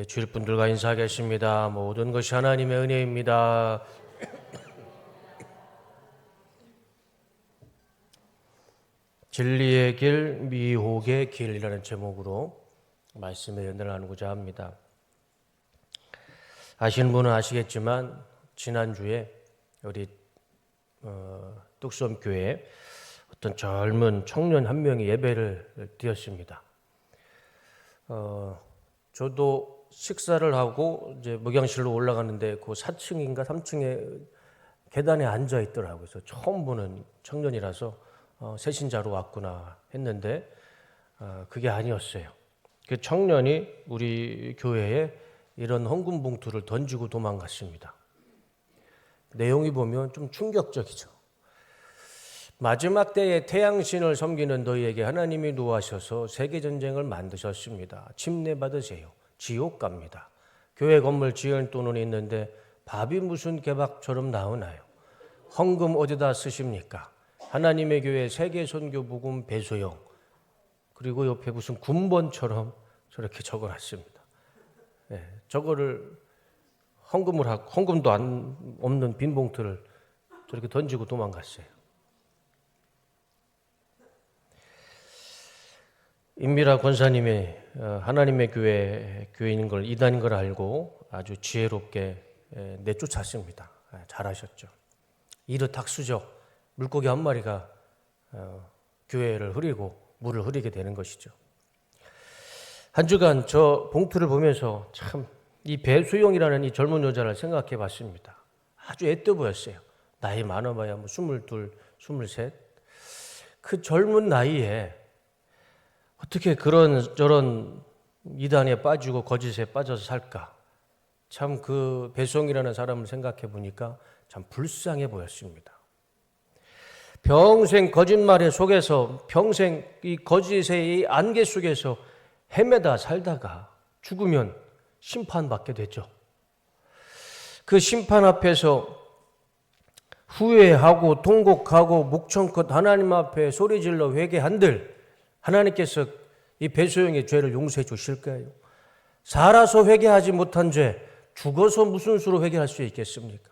주일 분들과 인사하겠습니다. 모든 것이 하나님의 은혜입니다. 진리의 길, 미혹의 길이라는 제목으로 말씀의 연대를 나누고자 합니다. 아시는 분은 아시겠지만 지난주에 우리 뚝섬교회에 어떤 젊은 청년 한 명이 예배를 드렸습니다. 저도 식사를 하고 이제 목양실로 올라가는데 그 4층인가 3층에 계단에 앉아 있더라고요. 그래서 처음 보는 청년이라서 새신자로 왔구나 했는데 그게 아니었어요. 그 청년이 우리 교회에 이런 헌금 봉투를 던지고 도망갔습니다. 내용이 보면 좀 충격적이죠. 마지막 때에 태양신을 섬기는 너희에게 하나님이 노하셔서 세계전쟁을 만드셨습니다. 침례받으세요. 지옥 갑니다. 교회 건물 지을 돈은 있는데 밥이 무슨 개밥처럼 나오나요? 헌금 어디다 쓰십니까? 하나님의 교회 세계선교복음 배소영. 그리고 옆에 무슨 군번처럼 저렇게 적어놨습니다. 네, 저거를 헌금도 없는 빈 봉투를 저렇게 던지고 도망갔어요. 임미라 권사님이 하나님의 교회인 걸 이단인 걸 알고 아주 지혜롭게 내쫓았습니다. 잘하셨죠. 이르탁수적 물고기 한 마리가 교회를 흐리고 물을 흐리게 되는 것이죠. 한 주간 저 봉투를 보면서 참 이 배수영이라는 이 젊은 여자를 생각해 봤습니다. 아주 애떠 보였어요. 나이 많아봐야 뭐 22, 23. 그 젊은 나이에 어떻게 저런 이단에 빠지고 거짓에 빠져서 살까? 참 그 배송이라는 사람을 생각해 보니까 참 불쌍해 보였습니다. 평생 거짓말에 속에서 평생 이 거짓의 이 안개 속에서 헤매다 살다가 죽으면 심판받게 되죠. 그 심판 앞에서 후회하고 통곡하고 목청껏 하나님 앞에 소리질러 회개한들 하나님께서 이 배소영의 죄를 용서해 주실까요? 살아서 회개하지 못한 죄, 죽어서 무슨 수로 회개할 수 있겠습니까?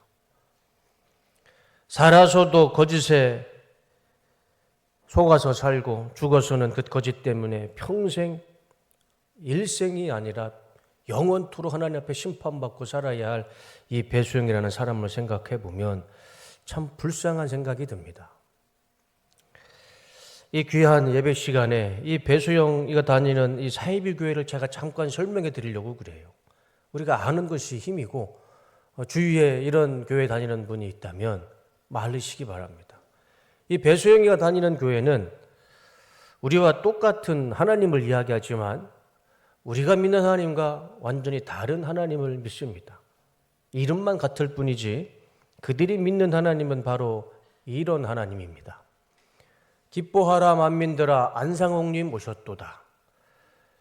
살아서도 거짓에 속아서 살고 죽어서는 그 거짓 때문에 평생 일생이 아니라 영원토록 하나님 앞에 심판받고 살아야 할 이 배소영이라는 사람을 생각해 보면 참 불쌍한 생각이 듭니다. 이 귀한 예배 시간에 이 배수영이가 다니는 이 사이비 교회를 제가 잠깐 설명해 드리려고 그래요. 우리가 아는 것이 힘이고 주위에 이런 교회 다니는 분이 있다면 말리시기 바랍니다. 이 배수영이가 다니는 교회는 우리와 똑같은 하나님을 이야기하지만 우리가 믿는 하나님과 완전히 다른 하나님을 믿습니다. 이름만 같을 뿐이지 그들이 믿는 하나님은 바로 이런 하나님입니다. 기뻐하라 만민들아 안상홍님 오셨도다.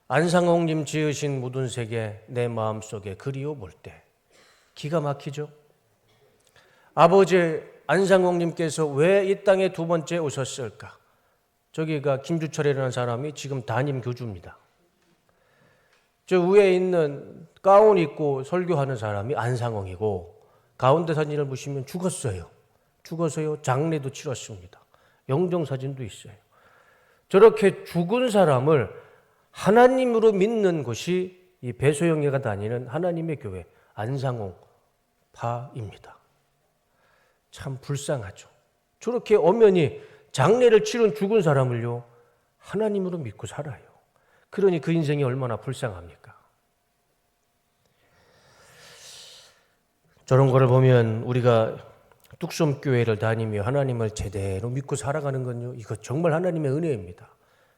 안상홍님 지으신 묻은 세계 내 마음속에 그리워 볼 때. 기가 막히죠? 아버지 안상홍님께서 왜 이 땅에 두 번째 오셨을까? 저기가 김주철이라는 사람이 지금 담임 교주입니다. 저 위에 있는 가운 입고 설교하는 사람이 안상홍이고 가운데 사진을 보시면 죽었어요. 죽어서요 장례도 치렀습니다. 영정사진도 있어요. 저렇게 죽은 사람을 하나님으로 믿는 것이 이 배소영이가 다니는 하나님의 교회 안상홍 파입니다. 참 불쌍하죠. 저렇게 엄연히 장례를 치른 죽은 사람을요 하나님으로 믿고 살아요. 그러니 그 인생이 얼마나 불쌍합니까? 저런 거를 보면 우리가 뚝섬교회를 다니며 하나님을 제대로 믿고 살아가는 건요 이거 정말 하나님의 은혜입니다.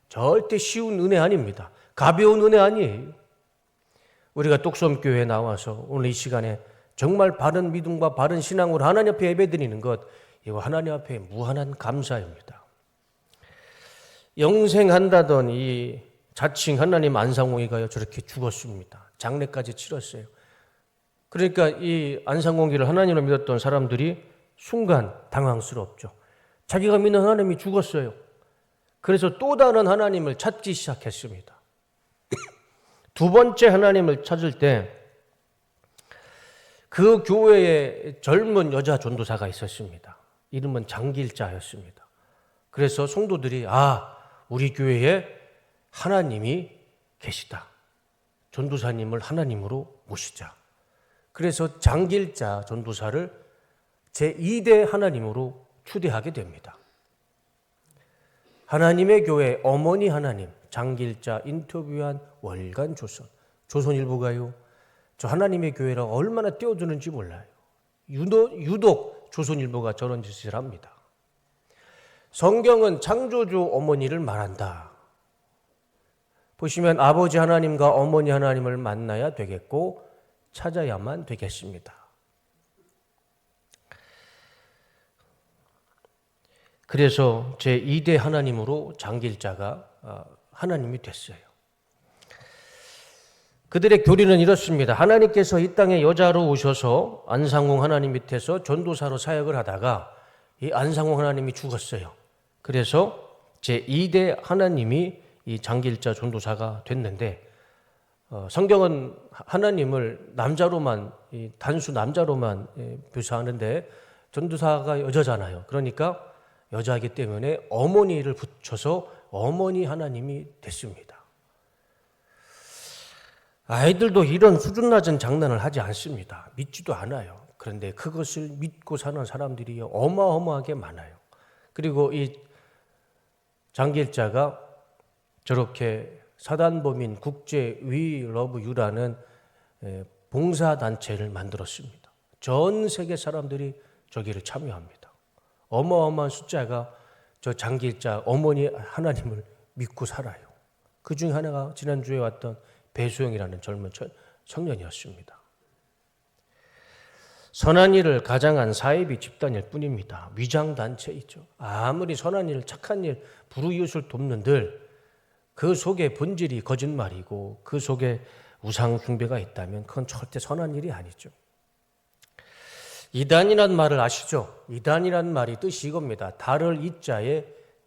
절대 쉬운 은혜 아닙니다. 가벼운 은혜 아니에요. 우리가 뚝섬교회에 나와서 오늘 이 시간에 정말 바른 믿음과 바른 신앙으로 하나님 앞에 예배드리는 것 이거 하나님 앞에 무한한 감사입니다. 영생한다던 이 자칭 하나님 안상홍이가요 저렇게 죽었습니다. 장례까지 치렀어요. 그러니까 이 안상홍이를 하나님으로 믿었던 사람들이 순간 당황스럽죠. 자기가 믿는 하나님이 죽었어요. 그래서 또 다른 하나님을 찾기 시작했습니다. 두 번째 하나님을 찾을 때 그 교회에 젊은 여자 전도사가 있었습니다. 이름은 장길자였습니다. 그래서 성도들이 우리 교회에 하나님이 계시다. 전도사님을 하나님으로 모시자. 그래서 장길자 전도사를 제2대 하나님으로 추대하게 됩니다. 하나님의 교회 어머니 하나님, 장길자 인터뷰한 월간 조선. 조선일보가요, 저 하나님의 교회를 얼마나 띄워주는지 몰라요. 유독 조선일보가 저런 짓을 합니다. 성경은 창조주 어머니를 말한다. 보시면 아버지 하나님과 어머니 하나님을 만나야 되겠고 찾아야만 되겠습니다. 그래서 제2대 하나님으로 장길자가 하나님이 됐어요. 그들의 교리는 이렇습니다. 하나님께서 이 땅에 여자로 오셔서 안상홍 하나님 밑에서 전도사로 사역을 하다가 이 안상홍 하나님이 죽었어요. 그래서 제2대 하나님이 이 장길자 전도사가 됐는데 성경은 하나님을 남자로만, 단수 남자로만 묘사하는데 전도사가 여자잖아요. 그러니까 여자이기 때문에 어머니를 붙여서 어머니 하나님이 됐습니다. 아이들도 이런 수준 낮은 장난을 하지 않습니다. 믿지도 않아요. 그런데 그것을 믿고 사는 사람들이 어마어마하게 많아요. 그리고 이 장길자가 저렇게 사단법인 국제 We Love You라는 봉사단체를 만들었습니다. 전 세계 사람들이 저기를 참여합니다. 어마어마한 숫자가 저 장길자 어머니 하나님을 믿고 살아요. 그 중에 하나가 지난주에 왔던 배수영이라는 젊은 청년이었습니다. 선한 일을 가장한 사이비 집단일 뿐입니다. 위장단체이죠. 아무리 선한 일, 착한 일, 불우이웃을 돕는들 그 속에 본질이 거짓말이고 그 속에 우상 숭배가 있다면 그건 절대 선한 일이 아니죠. 이단이란 말을 아시죠? 이단이란 말이 뜻이 이겁니다. 달을 이자에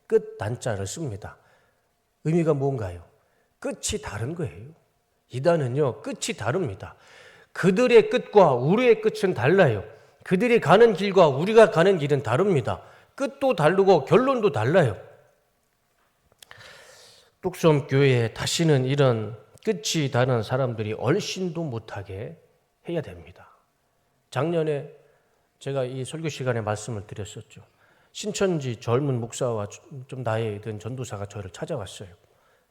끝 단자를 씁니다. 의미가 뭔가요? 끝이 다른 거예요. 이단은요, 끝이 다릅니다. 그들의 끝과 우리의 끝은 달라요. 그들이 가는 길과 우리가 가는 길은 다릅니다. 끝도 다르고 결론도 달라요. 뚝섬 교회에 다시는 이런 끝이 다른 사람들이 얼씬도 못하게 해야 됩니다. 작년에 제가 이 설교 시간에 말씀을 드렸었죠. 신천지 젊은 목사와 좀 나이 든 전도사가 저를 찾아왔어요.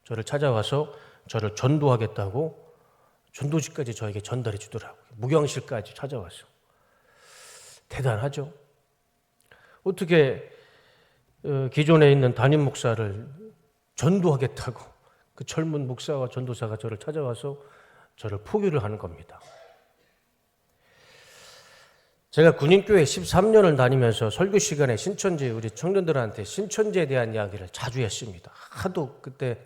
저를 찾아와서 저를 전도하겠다고 전도지까지 저에게 전달해 주더라고요. 무경실까지 찾아와서. 대단하죠. 어떻게 기존에 있는 담임 목사를 전도하겠다고 그 젊은 목사와 전도사가 저를 찾아와서 저를 포교를 하는 겁니다. 제가 군인교회 13년을 다니면서 설교 시간에 신천지 우리 청년들한테 신천지에 대한 이야기를 자주 했습니다. 하도 그때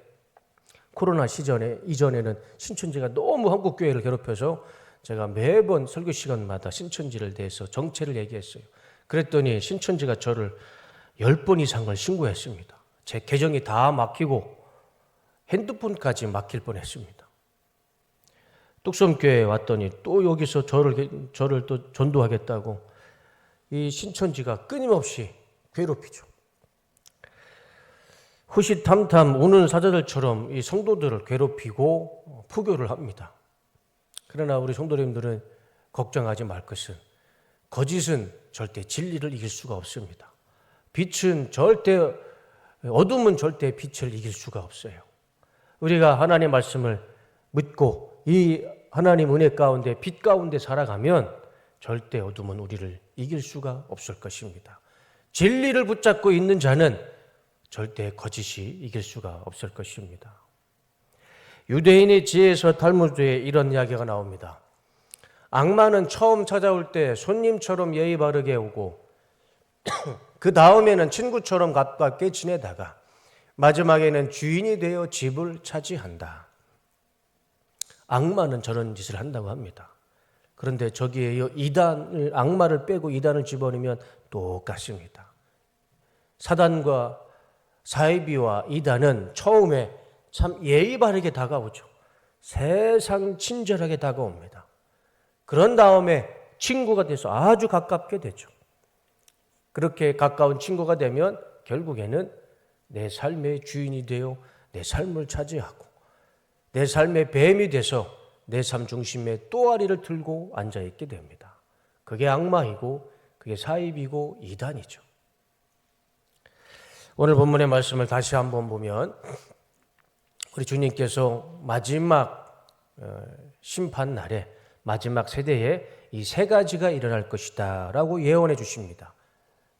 코로나 이전에는 신천지가 너무 한국교회를 괴롭혀서 제가 매번 설교 시간마다 신천지를 대해서 정체를 얘기했어요. 그랬더니 신천지가 저를 10번 이상을 신고했습니다. 제 계정이 다 막히고 핸드폰까지 막힐 뻔했습니다. 뚝섬교회에 왔더니 또 여기서 저를 또 전도하겠다고 이 신천지가 끊임없이 괴롭히죠. 호시탐탐 우는 사자들처럼 이 성도들을 괴롭히고 포교를 합니다. 그러나 우리 성도님들은 걱정하지 말 것은 거짓은 절대 진리를 이길 수가 없습니다. 어둠은 절대 빛을 이길 수가 없어요. 우리가 하나님의 말씀을 믿고 이 하나님 은혜 가운데 빛 가운데 살아가면 절대 어둠은 우리를 이길 수가 없을 것입니다. 진리를 붙잡고 있는 자는 절대 거짓이 이길 수가 없을 것입니다. 유대인의 지혜에서 탈무드에 이런 이야기가 나옵니다. 악마는 처음 찾아올 때 손님처럼 예의 바르게 오고 그 다음에는 친구처럼 가깝게 지내다가 마지막에는 주인이 되어 집을 차지한다. 악마는 저런 짓을 한다고 합니다. 그런데 저기에 악마를 빼고 이단을 집어넣으면 똑같습니다. 사단과 사이비와 이단은 처음에 참 예의 바르게 다가오죠. 세상 친절하게 다가옵니다. 그런 다음에 친구가 돼서 아주 가깝게 되죠. 그렇게 가까운 친구가 되면 결국에는 내 삶의 주인이 되어 내 삶을 차지하고 내 삶의 뱀이 돼서 내 삶 중심에 또아리를 들고 앉아있게 됩니다. 그게 악마이고 그게 사입이고 이단이죠. 오늘 본문의 말씀을 다시 한번 보면 우리 주님께서 마지막 심판 날에 마지막 세대에 이 세 가지가 일어날 것이다 라고 예언해 주십니다.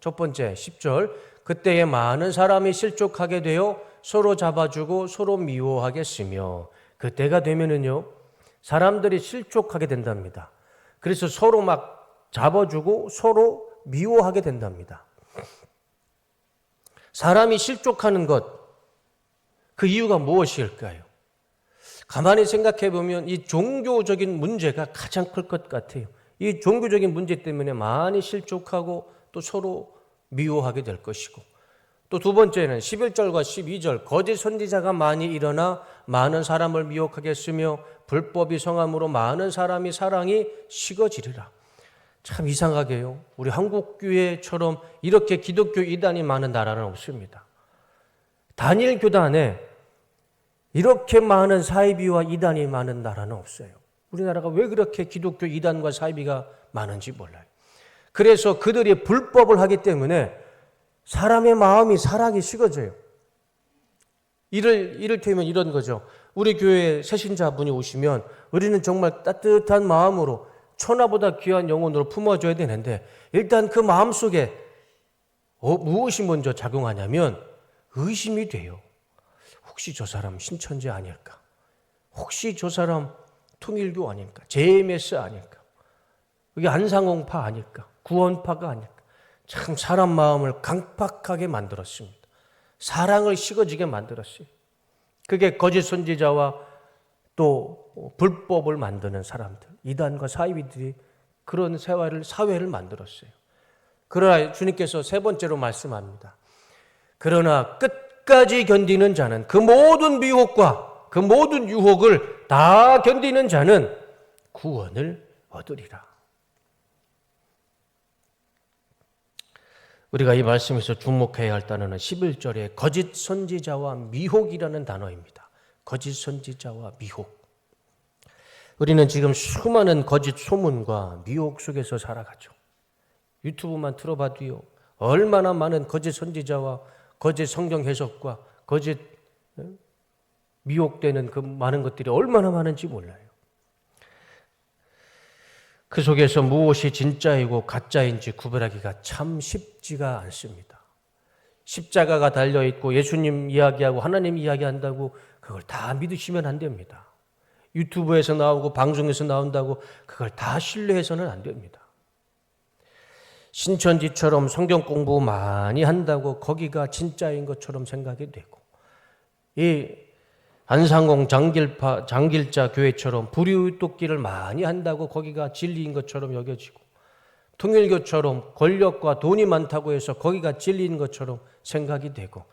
첫 번째 10절, 그때에 많은 사람이 실족하게 되어 서로 잡아주고 서로 미워하겠으며, 그때가 되면은요 사람들이 실족하게 된답니다. 그래서 서로 막 잡아주고 서로 미워하게 된답니다. 사람이 실족하는 것, 그 이유가 무엇일까요? 가만히 생각해 보면 이 종교적인 문제가 가장 클 것 같아요. 이 종교적인 문제 때문에 많이 실족하고 또 서로 미워하게 될 것이고, 또 두 번째는 11절과 12절, 거짓 선지자가 많이 일어나 많은 사람을 미혹하게 했으며 불법이 성함으로 많은 사람이 사랑이 식어지리라. 참 이상하게요, 우리 한국교회처럼 이렇게 기독교 이단이 많은 나라는 없습니다. 단일 교단에 이렇게 많은 사이비와 이단이 많은 나라는 없어요. 우리나라가 왜 그렇게 기독교 이단과 사이비가 많은지 몰라요. 그래서 그들이 불법을 하기 때문에 사람의 마음이 사랑이 식어져요. 이를테면 이런 거죠. 우리 교회에 새신자분이 오시면 우리는 정말 따뜻한 마음으로 천하보다 귀한 영혼으로 품어줘야 되는데, 일단 그 마음속에 무엇이 먼저 작용하냐면 의심이 돼요. 혹시 저 사람 신천지 아닐까? 혹시 저 사람 통일교 아닐까? JMS 아닐까? 이게 안상홍파 아닐까? 구원파가 아닐까? 참 사람 마음을 강팍하게 만들었습니다. 사랑을 식어지게 만들었어요. 그게 거짓 선지자와 또 불법을 만드는 사람들, 이단과 사이비들이 그런 사회를 만들었어요. 그러나 주님께서 세 번째로 말씀합니다. 그러나 끝까지 견디는 자는, 그 모든 미혹과 그 모든 유혹을 다 견디는 자는 구원을 얻으리라. 우리가 이 말씀에서 주목해야 할 단어는 11절에 거짓 선지자와 미혹이라는 단어입니다. 거짓 선지자와 미혹. 우리는 지금 수많은 거짓 소문과 미혹 속에서 살아가죠. 유튜브만 틀어봐도요, 얼마나 많은 거짓 선지자와 거짓 성경 해석과 거짓 미혹되는 그 많은 것들이 얼마나 많은지 몰라요. 그 속에서 무엇이 진짜이고 가짜인지 구별하기가 참 쉽지가 않습니다. 십자가가 달려있고 예수님 이야기하고 하나님 이야기한다고 그걸 다 믿으시면 안 됩니다. 유튜브에서 나오고 방송에서 나온다고 그걸 다 신뢰해서는 안 됩니다. 신천지처럼 성경 공부 많이 한다고 거기가 진짜인 것처럼 생각이 되고, 이 안상홍 장길자 교회처럼 불의웃돕기를 많이 한다고 거기가 진리인 것처럼 여겨지고, 통일교처럼 권력과 돈이 많다고 해서 거기가 진리인 것처럼 생각이 되고,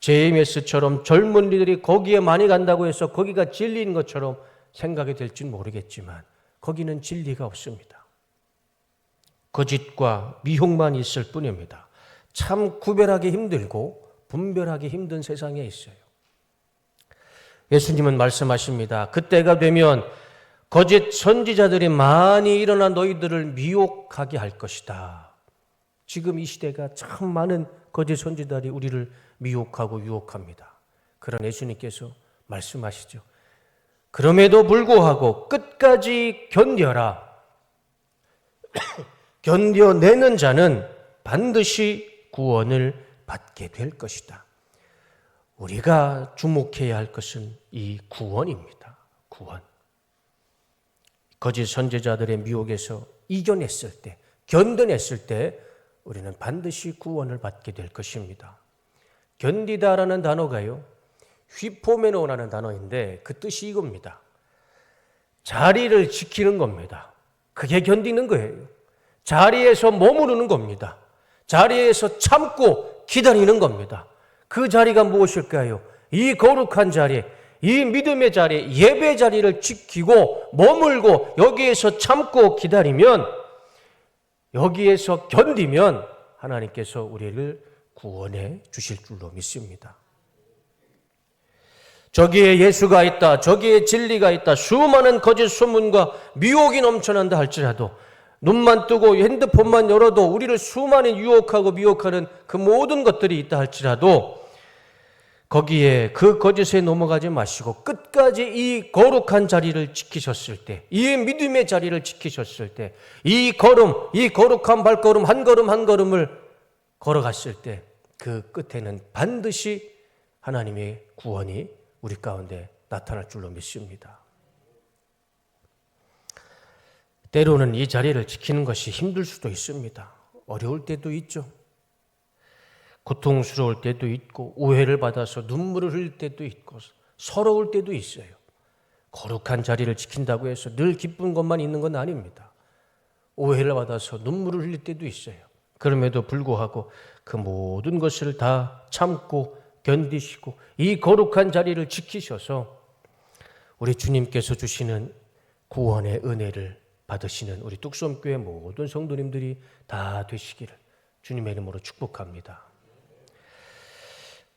JMS처럼 젊은이들이 거기에 많이 간다고 해서 거기가 진리인 것처럼 생각이 될지는 모르겠지만 거기는 진리가 없습니다. 거짓과 미혹만 있을 뿐입니다. 참 구별하기 힘들고 분별하기 힘든 세상에 있어요. 예수님은 말씀하십니다. 그때가 되면 거짓 선지자들이 많이 일어나 너희들을 미혹하게 할 것이다. 지금 이 시대가 참 많은 거짓 선지자들이 우리를 미혹하고 유혹합니다. 그런 예수님께서 말씀하시죠. 그럼에도 불구하고 끝까지 견뎌라. 견뎌내는 자는 반드시 구원을 받게 될 것이다. 우리가 주목해야 할 것은 이 구원입니다. 구원. 거짓 선지자들의 미혹에서 이겨냈을 때, 견뎌냈을 때 우리는 반드시 구원을 받게 될 것입니다. 견디다라는 단어가요, 휘포메노라는 단어인데 그 뜻이 이겁니다. 자리를 지키는 겁니다. 그게 견디는 거예요. 자리에서 머무르는 겁니다. 자리에서 참고 기다리는 겁니다. 그 자리가 무엇일까요? 이 거룩한 자리, 이 믿음의 자리, 예배 자리를 지키고 머물고 여기에서 참고 기다리면, 여기에서 견디면 하나님께서 우리를 구원해 주실 줄로 믿습니다. 저기에 예수가 있다, 저기에 진리가 있다, 수많은 거짓 소문과 미혹이 넘쳐난다 할지라도, 눈만 뜨고 핸드폰만 열어도 우리를 수많은 유혹하고 미혹하는 그 모든 것들이 있다 할지라도 거기에 그 거짓에 넘어가지 마시고 끝까지 이 거룩한 자리를 지키셨을 때, 이 믿음의 자리를 지키셨을 때, 이 걸음, 이 거룩한 발걸음 한 걸음 한 걸음을 걸어갔을 때 그 끝에는 반드시 하나님의 구원이 우리 가운데 나타날 줄로 믿습니다. 때로는 이 자리를 지키는 것이 힘들 수도 있습니다. 어려울 때도 있죠. 고통스러울 때도 있고, 오해를 받아서 눈물을 흘릴 때도 있고, 서러울 때도 있어요. 거룩한 자리를 지킨다고 해서 늘 기쁜 것만 있는 건 아닙니다. 오해를 받아서 눈물을 흘릴 때도 있어요. 그럼에도 불구하고 그 모든 것을 다 참고 견디시고 이 거룩한 자리를 지키셔서 우리 주님께서 주시는 구원의 은혜를 받으시는 우리 뚝섬교회 모든 성도님들이 다 되시기를 주님의 이름으로 축복합니다.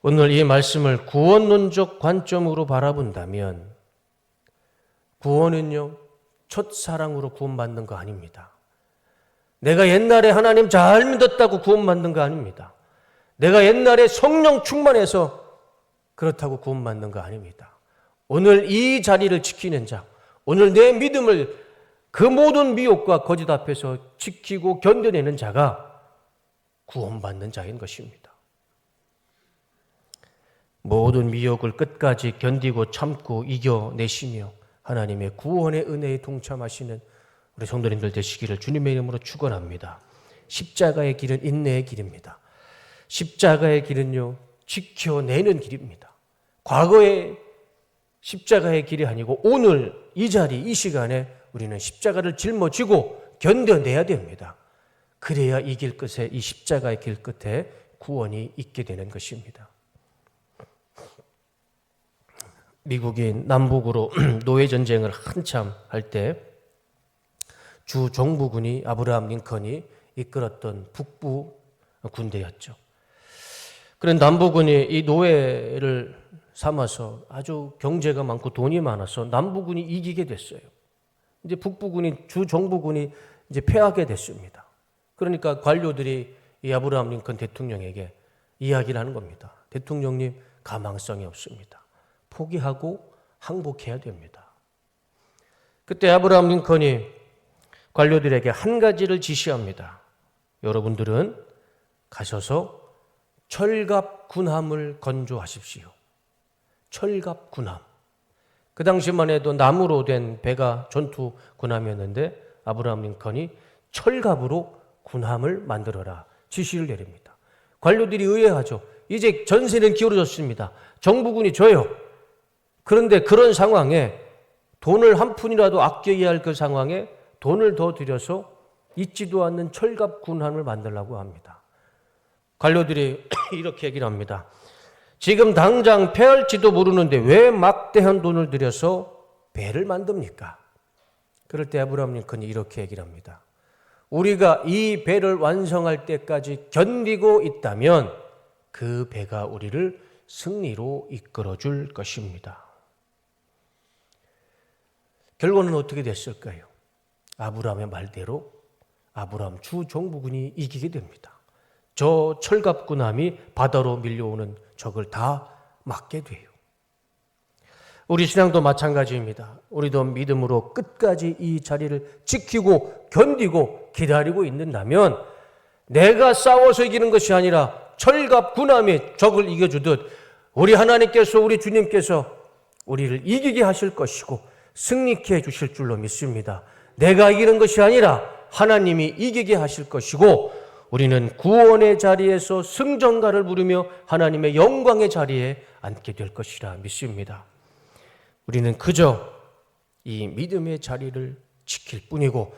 오늘 이 말씀을 구원론적 관점으로 바라본다면 구원은요, 첫사랑으로 구원받는 거 아닙니다. 내가 옛날에 하나님 잘 믿었다고 구원받는 거 아닙니다. 내가 옛날에 성령 충만해서 그렇다고 구원받는 거 아닙니다. 오늘 이 자리를 지키는 자, 오늘 내 믿음을 그 모든 미혹과 거짓 앞에서 지키고 견뎌내는 자가 구원받는 자인 것입니다. 모든 미혹을 끝까지 견디고 참고 이겨내시며 하나님의 구원의 은혜에 동참하시는 우리 성도님들 되시기를 주님의 이름으로 축원합니다. 십자가의 길은 인내의 길입니다. 십자가의 길은요, 지켜내는 길입니다. 과거의 십자가의 길이 아니고 오늘 이 자리, 이 시간에 우리는 십자가를 짊어지고 견뎌내야 됩니다. 그래야 이 길 끝에, 이 십자가의 길 끝에 구원이 있게 되는 것입니다. 미국이 남북으로 노예 전쟁을 한참 할 때 주 정부군이 아브라함 링컨이 이끌었던 북부 군대였죠. 그런 남부군이 이 노예를 삼아서 아주 경제가 많고 돈이 많아서 남부군이 이기게 됐어요. 이제 북부군이, 주 정부군이 이제 패하게 됐습니다. 그러니까 관료들이 이 아브라함 링컨 대통령에게 이야기를 하는 겁니다. 대통령님, 가망성이 없습니다. 포기하고 항복해야 됩니다. 그때 아브라함 링컨이 관료들에게 한 가지를 지시합니다. 여러분들은 가셔서 철갑 군함을 건조하십시오. 철갑 군함. 그 당시만 해도 나무로 된 배가 전투 군함이었는데 아브라함 링컨이 철갑으로 군함을 만들어라 지시를 내립니다. 관료들이 의아하죠. 이제 전세는 기울어졌습니다. 정부군이 줘요. 그런데 그런 상황에 돈을 한 푼이라도 아껴야 할 그 상황에 돈을 더 들여서 있지도 않는 철갑 군함을 만들라고 합니다. 관료들이 이렇게 얘기를 합니다. 지금 당장 패할지도 모르는데 왜 막대한 돈을 들여서 배를 만듭니까? 그럴 때 아브라함 링컨이 이렇게 얘기를 합니다. 우리가 이 배를 완성할 때까지 견디고 있다면 그 배가 우리를 승리로 이끌어 줄 것입니다. 결과는 어떻게 됐을까요? 아브라함의 말대로 아브라함 주 정부군이 이기게 됩니다. 저 철갑 군함이 바다로 밀려오는 적을 다 막게 돼요. 우리 신앙도 마찬가지입니다. 우리도 믿음으로 끝까지 이 자리를 지키고 견디고 기다리고 있는다면 내가 싸워서 이기는 것이 아니라 철갑 군함이 적을 이겨주듯 우리 하나님께서, 우리 주님께서 우리를 이기게 하실 것이고 승리케 해주실 줄로 믿습니다. 내가 이기는 것이 아니라 하나님이 이기게 하실 것이고 우리는 구원의 자리에서 승전가를 부르며 하나님의 영광의 자리에 앉게 될 것이라 믿습니다. 우리는 그저 이 믿음의 자리를 지킬 뿐이고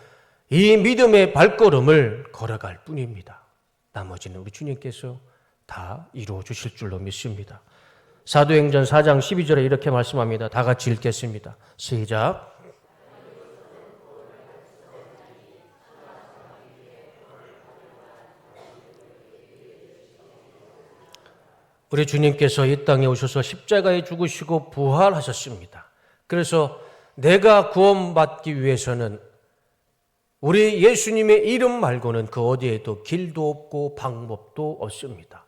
이 믿음의 발걸음을 걸어갈 뿐입니다. 나머지는 우리 주님께서 다 이루어 주실 줄로 믿습니다. 사도행전 4장 12절에 이렇게 말씀합니다. 다 같이 읽겠습니다. 시작. 우리 주님께서 이 땅에 오셔서 십자가에 죽으시고 부활하셨습니다. 그래서 내가 구원받기 위해서는 우리 예수님의 이름 말고는 그 어디에도 길도 없고 방법도 없습니다.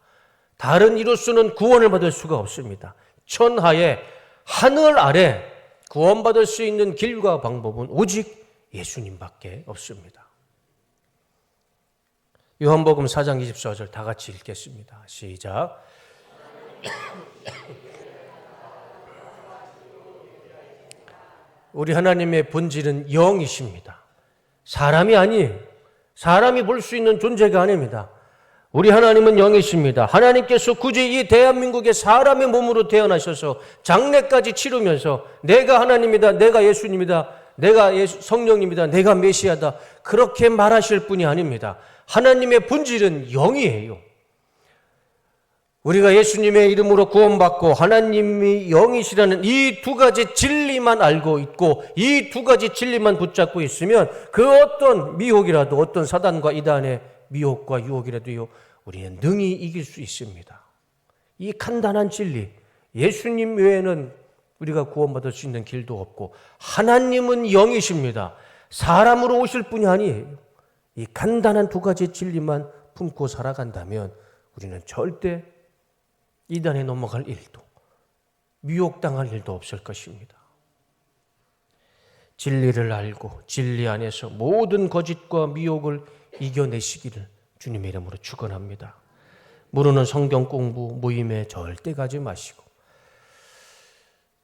다른 이로서는 구원을 받을 수가 없습니다. 천하에 하늘 아래 구원받을 수 있는 길과 방법은 오직 예수님밖에 없습니다. 요한복음 4장 24절 다 같이 읽겠습니다. 시작. 우리 하나님의 본질은 영이십니다. 사람이 아니에요. 사람이 볼 수 있는 존재가 아닙니다. 우리 하나님은 영이십니다. 하나님께서 굳이 이 대한민국의 사람의 몸으로 태어나셔서 장례까지 치르면서 내가 하나님이다, 내가 예수님이다, 내가 성령님이다, 내가 메시아다 그렇게 말하실 분이 아닙니다. 하나님의 본질은 영이에요. 우리가 예수님의 이름으로 구원받고 하나님이 영이시라는 이 두 가지 진리만 알고 있고 이 두 가지 진리만 붙잡고 있으면 그 어떤 미혹이라도 어떤 사단과 이단의 미혹과 유혹이라도요 우리는 능히 이길 수 있습니다. 이 간단한 진리, 예수님 외에는 우리가 구원받을 수 있는 길도 없고 하나님은 영이십니다. 사람으로 오실 분이 아니에요. 이 간단한 두 가지 진리만 품고 살아간다면 우리는 절대 이단에 넘어갈 일도 미혹당할 일도 없을 것입니다. 진리를 알고 진리 안에서 모든 거짓과 미혹을 이겨내시기를 주님의 이름으로 축원합니다. 모르는 성경 공부 모임에 절대 가지 마시고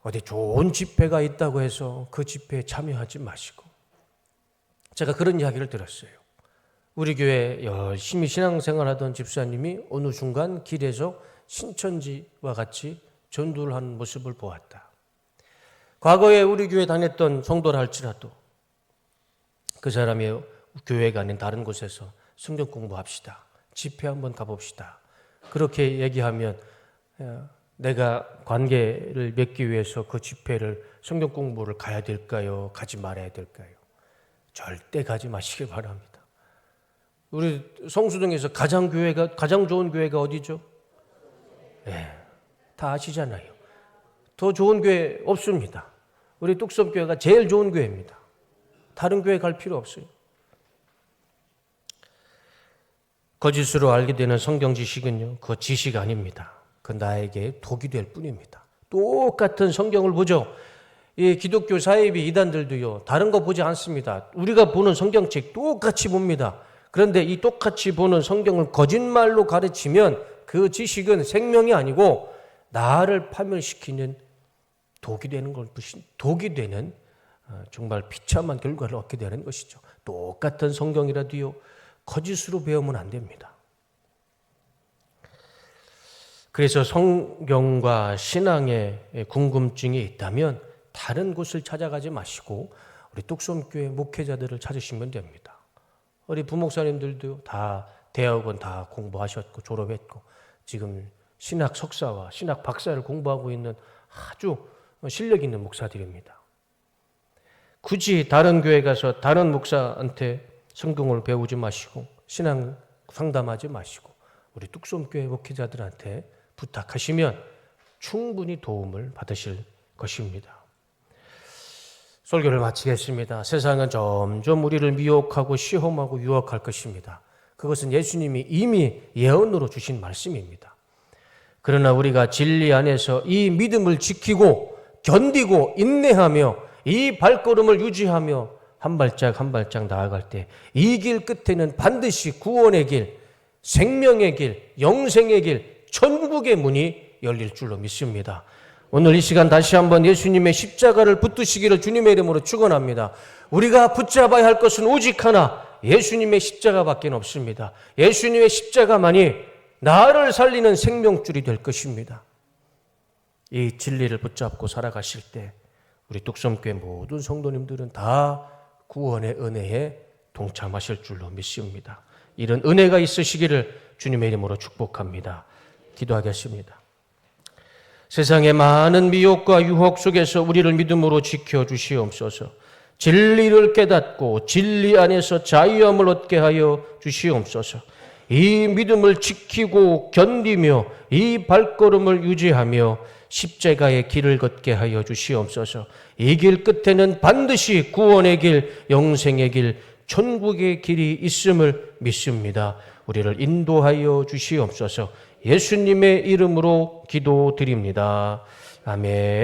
어디 좋은 집회가 있다고 해서 그 집회에 참여하지 마시고 제가 그런 이야기를 들었어요. 우리 교회 열심히 신앙생활하던 집사님이 어느 순간 길에서 신천지와 같이 전도를 하는 모습을 보았다. 과거에 우리 교회 다녔던 성도라 할지라도 그 사람이 교회가 아닌 다른 곳에서 성경 공부합시다. 집회 한번 가봅시다. 그렇게 얘기하면 내가 관계를 맺기 위해서 그 집회를 성경 공부를 가야 될까요? 가지 말아야 될까요? 절대 가지 마시길 바랍니다. 우리 성수동에서 가장 좋은 교회가 어디죠? 네, 다 아시잖아요. 더 좋은 교회 없습니다. 우리 뚝섬교회가 제일 좋은 교회입니다. 다른 교회 갈 필요 없어요. 거짓으로 알게 되는 성경 지식은요, 그 지식 아닙니다. 그 나에게 독이 될 뿐입니다. 똑같은 성경을 보죠. 이 기독교 사이비 이단들도요, 다른 거 보지 않습니다. 우리가 보는 성경책 똑같이 봅니다. 그런데 이 똑같이 보는 성경을 거짓말로 가르치면 그 지식은 생명이 아니고 나를 파멸시키는 독이 되는 정말 비참한 결과를 얻게 되는 것이죠. 똑같은 성경이라도요 거짓으로 배우면 안 됩니다. 그래서 성경과 신앙에 궁금증이 있다면 다른 곳을 찾아가지 마시고 우리 뚝섬교회 목회자들을 찾으시면 됩니다. 우리 부목사님들도 다 대학원 다 공부하셨고 졸업했고 지금 신학 석사와 신학 박사를 공부하고 있는 아주 실력 있는 목사들입니다. 굳이 다른 교회 가서 다른 목사한테 성경을 배우지 마시고 신앙 상담하지 마시고 우리 뚝섬교회 목회자들한테 부탁하시면 충분히 도움을 받으실 것입니다. 설교를 마치겠습니다. 세상은 점점 우리를 미혹하고 시험하고 유혹할 것입니다. 그것은 예수님이 이미 예언으로 주신 말씀입니다. 그러나 우리가 진리 안에서 이 믿음을 지키고 견디고 인내하며 이 발걸음을 유지하며 한 발짝 한 발짝 나아갈 때 이 길 끝에는 반드시 구원의 길, 생명의 길, 영생의 길, 천국의 문이 열릴 줄로 믿습니다. 오늘 이 시간 다시 한번 예수님의 십자가를 붙드시기를 주님의 이름으로 축원합니다. 우리가 붙잡아야 할 것은 오직 하나, 예수님의 십자가밖에 없습니다. 예수님의 십자가만이 나를 살리는 생명줄이 될 것입니다. 이 진리를 붙잡고 살아가실 때 우리 뚝섬교회 모든 성도님들은 다 구원의 은혜에 동참하실 줄로 믿습니다. 이런 은혜가 있으시기를 주님의 이름으로 축복합니다. 기도하겠습니다. 세상의 많은 미혹과 유혹 속에서 우리를 믿음으로 지켜주시옵소서. 진리를 깨닫고 진리 안에서 자유함을 얻게 하여 주시옵소서. 이 믿음을 지키고 견디며 이 발걸음을 유지하며 십자가의 길을 걷게 하여 주시옵소서. 이 길 끝에는 반드시 구원의 길, 영생의 길, 천국의 길이 있음을 믿습니다. 우리를 인도하여 주시옵소서. 예수님의 이름으로 기도드립니다. 아멘.